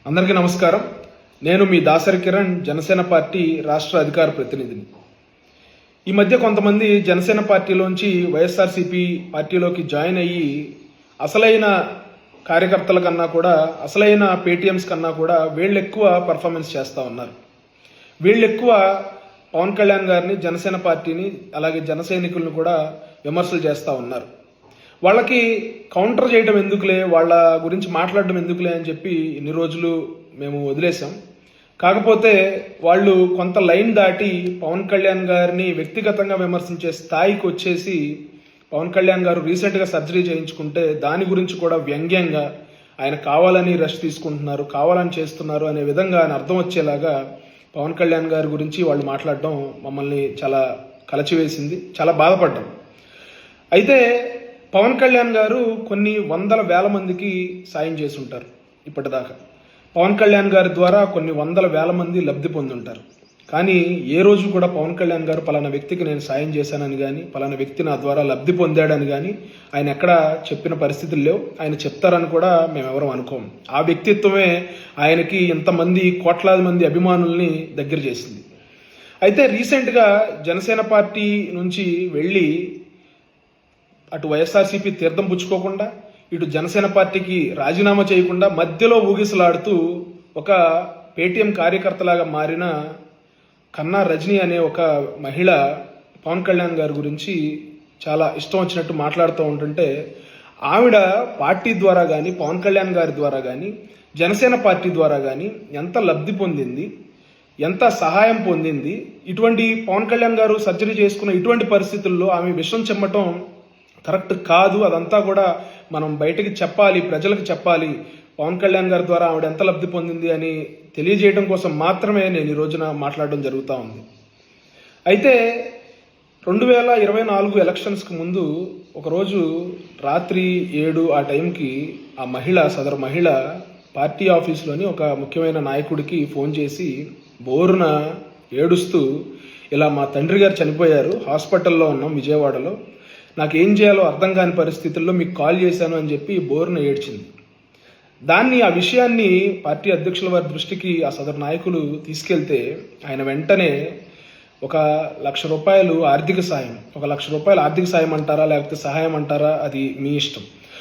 అందరికీ నమస్కారం. నేను మీ దాసరి కిరణ్, జనసేన పార్టీ రాష్ట్ర అధికార ప్రతినిధిని. ఈ మధ్య కొంతమంది జనసేన పార్టీలోంచి వైఎస్ఆర్సీపీ పార్టీలోకి జాయిన్ అయ్యి అసలైన కార్యకర్తల కన్నా కూడా, అసలైన పేటీఎంస్ కన్నా కూడా వీళ్ళు ఎక్కువ పర్ఫార్మెన్స్ చేస్తూ ఉన్నారు. వీళ్ళు ఎక్కువ పవన్ కళ్యాణ్ గారిని, జనసేన పార్టీని, అలాగే జన సైనికులను కూడా విమర్శలు చేస్తూ ఉన్నారు. వాళ్ళకి కౌంటర్ చేయడం ఎందుకులే, వాళ్ళ గురించి మాట్లాడడం ఎందుకులే అని చెప్పి ఇన్ని రోజులు మేము వదిలేసాం. కాకపోతే వాళ్ళు కొంత లైన్ దాటి పవన్ కళ్యాణ్ గారిని వ్యక్తిగతంగా విమర్శించే స్థాయికి వచ్చేసి, పవన్ కళ్యాణ్ గారు రీసెంట్గా సర్జరీ చేయించుకుంటే దాని గురించి కూడా వ్యంగ్యంగా ఆయన కావాలని రెస్ట్ తీసుకుంటున్నారు, కావాలని చేస్తున్నారు అనే విధంగా ఆయన అర్థం వచ్చేలాగా పవన్ కళ్యాణ్ గారి గురించి వాళ్ళు మాట్లాడడం మమ్మల్ని చాలా కలచివేసింది, చాలా బాధపడ్డాం. అయితే పవన్ కళ్యాణ్ గారు కొన్ని వందల వేల మందికి సాయం చేసి ఉంటారు. ఇప్పటిదాకా పవన్ కళ్యాణ్ గారి ద్వారా కొన్ని వందల వేల మంది లబ్ధి పొందుంటారు. కానీ ఏ రోజు కూడా పవన్ కళ్యాణ్ గారు పలానా వ్యక్తికి నేను సాయం చేశానని కానీ, పలానా వ్యక్తి నా ద్వారా లబ్ధి పొందాడని కానీ ఆయన ఎక్కడా చెప్పిన పరిస్థితులు లేవు. ఆయన చెప్తారని కూడా మేమెవరం అనుకోము. ఆ వ్యక్తిత్వమే ఆయనకి ఇంతమంది కోట్లాది మంది అభిమానుల్ని దగ్గర చేసింది. అయితే రీసెంట్గా జనసేన పార్టీ నుంచి వెళ్ళి అటు వైఎస్ఆర్సీపీ తీర్థం పుచ్చుకోకుండా, ఇటు జనసేన పార్టీకి రాజీనామా చేయకుండా మధ్యలో ఊగిసలాడుతూ ఒక పేటీఎం కార్యకర్తలాగా మారిన కన్నా రజనీ అనే ఒక మహిళ పవన్ కళ్యాణ్ గారి గురించి చాలా ఇష్టం వచ్చినట్టు మాట్లాడుతూ ఉంటుంటే, ఆవిడ పార్టీ ద్వారా కానీ, పవన్ కళ్యాణ్ గారి ద్వారా కానీ, జనసేన పార్టీ ద్వారా కానీ ఎంత లబ్ధి పొందింది, ఎంత సహాయం పొందింది, ఇటువంటి పవన్ కళ్యాణ్ గారు సర్జరీ చేసుకున్న ఇటువంటి పరిస్థితుల్లో ఆమె విషం చెమ్మటం కరెక్ట్ కాదు. అదంతా కూడా మనం బయటకి చెప్పాలి, ప్రజలకు చెప్పాలి. పవన్ కళ్యాణ్ గారి ద్వారా ఆవిడ ఎంత లబ్ధి పొందింది అని తెలియజేయడం కోసం మాత్రమే నేను ఈ రోజున మాట్లాడడం జరుగుతూ ఉంది. అయితే 2024 ఎలక్షన్స్కి ముందు ఒకరోజు రాత్రి 7 ఆ టైంకి సదరు మహిళ పార్టీ ఆఫీస్లోని ఒక ముఖ్యమైన నాయకుడికి ఫోన్ చేసి బోరున ఏడుస్తూ, ఇలా మా తండ్రి గారు చనిపోయారు, హాస్పిటల్లో ఉన్నాం విజయవాడలో, నాకు ఏం చేయాలో అర్థం కాని పరిస్థితుల్లో మీకు కాల్ చేశాను అని చెప్పి బోరున ఏడ్చింది. ఆ విషయాన్ని పార్టీ అధ్యక్షుల వారి దృష్టికి ఆ సదరు నాయకులు తీసుకెళ్తే ఆయన వెంటనే ₹1,00,000 ఆర్థిక సాయం, ₹1,00,000 ఆర్థిక సాయం అంటారా లేకపోతే సహాయం అంటారా అది మీ ఇష్టం,